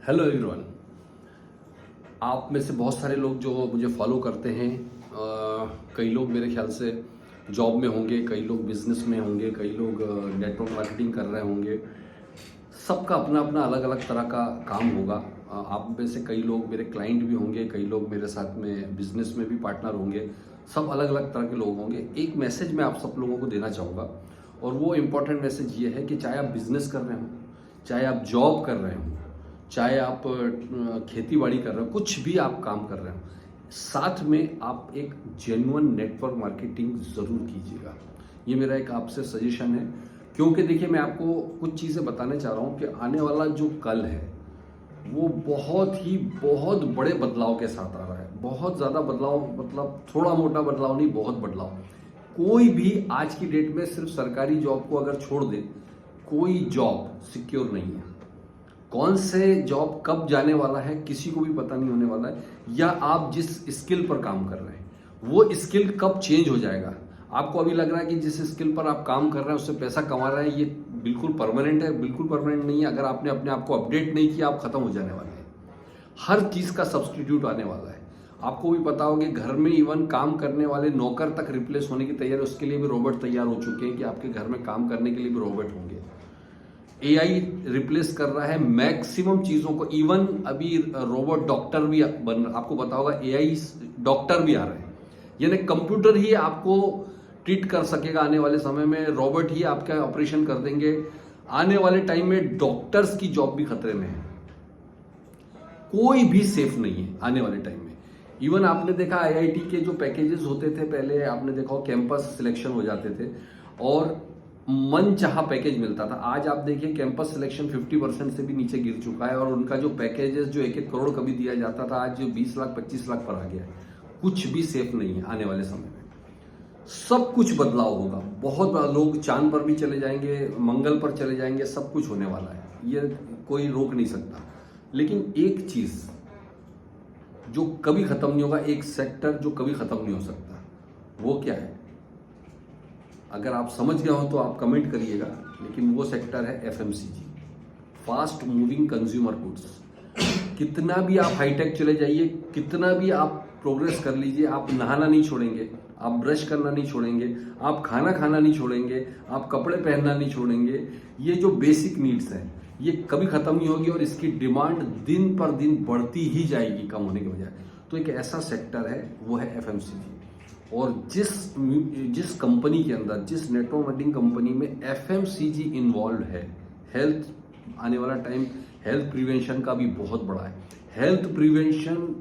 Hello everyone. आप में से बहुत सारे लोग जो मुझे फॉलो करते हैं, कई लोग मेरे ख्याल से जॉब में होंगे, कई लोग बिजनेस में होंगे, कई लोग नेटवर्क मार्केटिंग कर रहे होंगे। सबका अपना अपना अलग अलग तरह का काम होगा। आप में से कई लोग मेरे क्लाइंट भी होंगे, कई लोग मेरे साथ में बिजनेस में भी पार्टनर होंगे। सब अलग अलग तरह के लोग होंगे। एक मैसेज मैं आप सब लोगों को देना चाहूँगा, और वो इम्पोर्टेंट मैसेज ये है कि चाहे आप बिजनेस कर रहे हो, चाहे आप जॉब कर रहे हो, चाहे आप खेती बाड़ी कर रहे हो, कुछ भी आप काम कर रहे हो, साथ में आप एक जेन्युइन नेटवर्क मार्केटिंग ज़रूर कीजिएगा। ये मेरा एक आपसे सजेशन है, क्योंकि देखिए मैं आपको कुछ चीज़ें बताने चाह रहा हूँ कि आने वाला जो कल है वो बहुत बड़े बदलाव के साथ आ रहा है। बहुत ज़्यादा बदलाव, मतलब थोड़ा मोटा बदलाव नहीं, बहुत बदलाव। कोई भी आज की डेट में सिर्फ सरकारी जॉब को अगर छोड़ दे, कोई जॉब सिक्योर नहीं है। कौन से जॉब कब जाने वाला है किसी को भी पता नहीं होने वाला है, या आप जिस स्किल पर काम कर रहे हैं वो स्किल कब चेंज हो जाएगा। आपको अभी लग रहा है कि जिस स्किल पर आप काम कर रहे हैं उससे पैसा कमा रहे हैं, ये बिल्कुल परमानेंट है। बिल्कुल परमानेंट नहीं है। अगर आपने अपने आप को अपडेट नहीं किया, आप खत्म हो जाने वाले हैं। हर चीज़ का सब्सटीट्यूट आने वाला है। आपको भी पता होगा कि घर में इवन काम करने वाले नौकर तक रिप्लेस होने की तैयारी, उसके लिए भी रोबोट तैयार हो चुके हैं कि आपके घर में काम करने के लिए भी रोबोट होंगे। एआई रिप्लेस कर रहा है मैक्सिमम चीजों को। इवन अभी रोबोट डॉक्टर भी आपको पता होगा, एआई डॉक्टर भी आ रहे हैं। यानी कंप्यूटर ही आपको ट्रीट कर सकेगा आने वाले समय में, रोबोट ही आपका ऑपरेशन कर देंगे। आने वाले टाइम में डॉक्टर्स की जॉब भी खतरे में है। कोई भी सेफ नहीं है आने वाले टाइम में। इवन आपने देखा आईआईटी के जो पैकेजेस होते थे पहले, आपने देखा कैंपस सिलेक्शन हो जाते थे और मन चाहा पैकेज मिलता था। आज आप देखिए कैंपस सिलेक्शन 50% से भी नीचे गिर चुका है, और उनका जो पैकेजेस जो 1-1 करोड़ कभी दिया जाता था, आज जो 20 लाख 25 लाख पर आ गया है। कुछ भी सेफ नहीं है आने वाले समय में। सब कुछ बदलाव होगा। बहुत लोग चांद पर भी चले जाएंगे, मंगल पर चले जाएंगे, सब कुछ होने वाला है। ये कोई रोक नहीं सकता। लेकिन एक चीज जो कभी खत्म नहीं होगा, एक सेक्टर जो कभी खत्म नहीं हो सकता, वो क्या है? अगर आप समझ गए हो तो आप कमेंट करिएगा। लेकिन वो सेक्टर है FMCG, fast moving consumer goods. कितना भी आप हाईटेक चले जाइए, कितना भी आप प्रोग्रेस कर लीजिए, आप नहाना नहीं छोड़ेंगे, आप ब्रश करना नहीं छोड़ेंगे, आप खाना खाना नहीं छोड़ेंगे, आप कपड़े पहनना नहीं छोड़ेंगे। ये जो बेसिक नीड्स हैं ये कभी खत्म नहीं होगी, और इसकी डिमांड दिन पर दिन बढ़ती ही जाएगी कम होने के बजाय। तो एक ऐसा सेक्टर है वो है एफएमसीजी। और जिस कंपनी के अंदर, जिस नेटवर्क मार्केटिंग कंपनी में एफएमसीजी इन्वॉल्व है, हेल्थ, आने वाला टाइम हेल्थ प्रिवेंशन का भी बहुत बड़ा है। हेल्थ प्रिवेंशन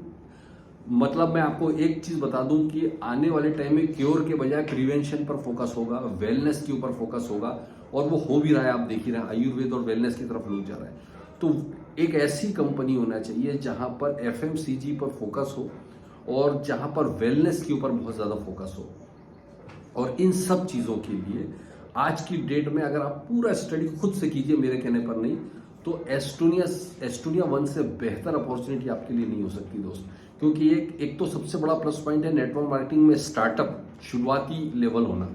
मतलब मैं आपको एक चीज बता दूं कि आने वाले टाइम में क्योर के बजाय प्रिवेंशन पर फोकस होगा, वेलनेस के ऊपर फोकस होगा, और वो हो भी रहा है। आप देख ही रहे हैं, आयुर्वेद और वेलनेस की तरफ लोग जा रहे हैं। तो एक ऐसी कंपनी होना चाहिए जहां पर एफएमसीजी पर फोकस हो और जहां पर वेलनेस के ऊपर बहुत ज़्यादा फोकस हो। और इन सब चीज़ों के लिए आज की डेट में अगर आप पूरा स्टडी खुद से कीजिए, मेरे कहने पर नहीं, तो एस्टोनिया 1 से बेहतर अपॉर्चुनिटी आपके लिए नहीं हो सकती दोस्त। क्योंकि एक तो सबसे बड़ा प्लस पॉइंट है नेटवर्क मार्केटिंग में स्टार्टअप, शुरुआती लेवल होना।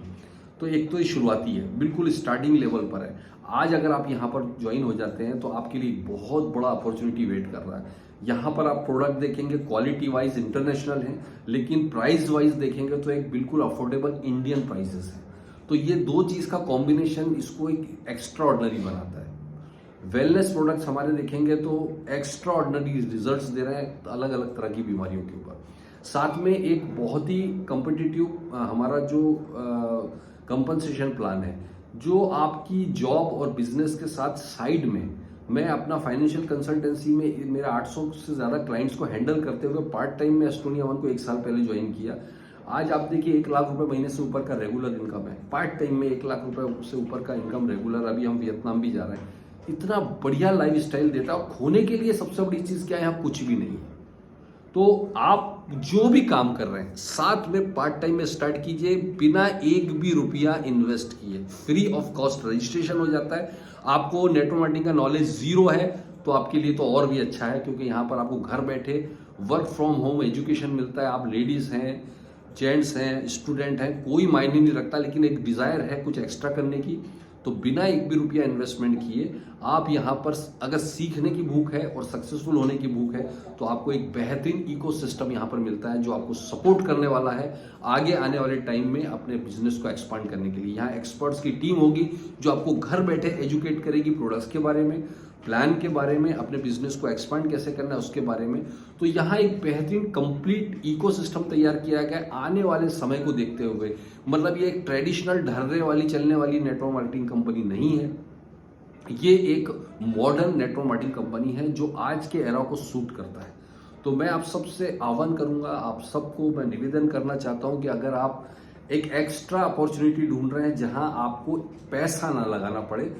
तो एक तो ये शुरुआती है, बिल्कुल स्टार्टिंग लेवल पर है। आज अगर आप यहाँ पर ज्वाइन हो जाते हैं तो आपके लिए बहुत बड़ा अपॉर्चुनिटी वेट कर रहा है। यहाँ पर आप प्रोडक्ट देखेंगे क्वालिटी वाइज इंटरनेशनल है, लेकिन प्राइस वाइज देखेंगे तो एक बिल्कुल अफोर्डेबल इंडियन प्राइसेस है। तो ये दो चीज़ का कॉम्बिनेशन इसको एक एक्स्ट्रा ऑर्डिनरी बनाता है। वेलनेस प्रोडक्ट्स हमारे देखेंगे तो एक्स्ट्रा ऑर्डिनरी रिजल्ट्स दे रहे हैं अलग अलग तरह की बीमारियों के ऊपर। साथ में एक बहुत ही कम्पिटिटिव हमारा जो कंपनसेशन प्लान है, जो आपकी जॉब और बिजनेस के साथ साइड में, मैं अपना फाइनेंशियल कंसल्टेंसी में मेरा 800 से ज़्यादा क्लाइंट्स को हैंडल करते हुए पार्ट टाइम में एस्टोनिया 1 को 1 साल पहले ज्वाइन किया। आज आप देखिए 1 लाख रुपए महीने से ऊपर का रेगुलर इनकम है। पार्ट टाइम में 1 लाख रुपए से ऊपर का इनकम रेगुलर। अभी हम वियतनाम भी जा रहे हैं। इतना बढ़िया लाइफ स्टाइल देता है। और खोने के लिए सबसे बड़ी चीज़ क्या है? यहाँ कुछ भी नहीं है। तो आप जो भी काम कर रहे हैं साथ में पार्ट टाइम में स्टार्ट कीजिए, बिना एक भी रुपया इन्वेस्ट किए, फ्री ऑफ कॉस्ट रजिस्ट्रेशन हो जाता है। आपको नेटवर्क मार्केटिंग का नॉलेज जीरो है तो आपके लिए तो और भी अच्छा है, क्योंकि यहाँ पर आपको घर बैठे वर्क फ्रॉम होम एजुकेशन मिलता है। आप लेडीज हैं, जेंट्स हैं, स्टूडेंट हैं, कोई मायने नहीं रखता, लेकिन एक डिजायर है कुछ एक्स्ट्रा करने की, तो बिना एक भी रुपया इन्वेस्टमेंट किए आप यहाँ पर अगर सीखने की भूख है और सक्सेसफुल होने की भूख है तो आपको एक बेहतरीन इकोसिस्टम यहाँ पर मिलता है जो आपको सपोर्ट करने वाला है आगे आने वाले टाइम में अपने बिजनेस को एक्सपांड करने के लिए। यहाँ एक्सपर्ट्स की टीम होगी जो आपको घर बैठे एजुकेट करेगी प्रोडक्ट्स के बारे में, प्लान के बारे में, अपने बिजनेस को एक्सपांड कैसे करना है उसके बारे में। तो यहाँ एक बेहतरीन कंप्लीट इकोसिस्टम तैयार किया गया है आने वाले समय को देखते हुए। मतलब ये एक ट्रेडिशनल ढर्रे वाली चलने वाली नेटवर्क मार्केटिंग कंपनी नहीं है, ये एक मॉडर्न नेटवर्क मार्केटिंग कंपनी है जो आज के एरा को सूट करता है। तो मैं आप सबसे आह्वान करूंगा, आप सबको मैं निवेदन करना चाहता हूं कि अगर आप एक एक्स्ट्रा अपॉर्चुनिटी ढूंढ रहे हैं जहां आपको पैसा ना लगाना पड़े,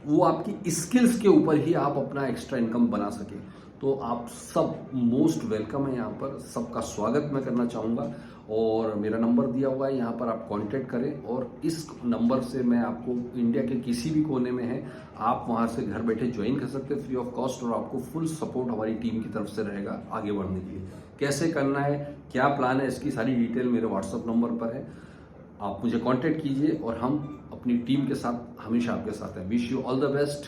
वो आपकी स्किल्स के ऊपर ही आप अपना एक्स्ट्रा इनकम बना सके, तो आप सब मोस्ट वेलकम है। यहाँ पर सबका स्वागत मैं करना चाहूँगा और मेरा नंबर दिया हुआ है, यहाँ पर आप कांटेक्ट करें और इस नंबर से मैं आपको इंडिया के किसी भी कोने में है आप वहाँ से घर बैठे ज्वाइन कर सकते हैं फ्री ऑफ कॉस्ट और आपको फुल सपोर्ट हमारी टीम की तरफ से रहेगा आगे बढ़ने के लिए। कैसे करना है, क्या प्लान है, इसकी सारी डिटेल मेरे व्हाट्सअप नंबर पर है, आप मुझे कांटेक्ट कीजिए और हम अपनी टीम के साथ हमेशा आपके साथ हैं। Wish you all the best.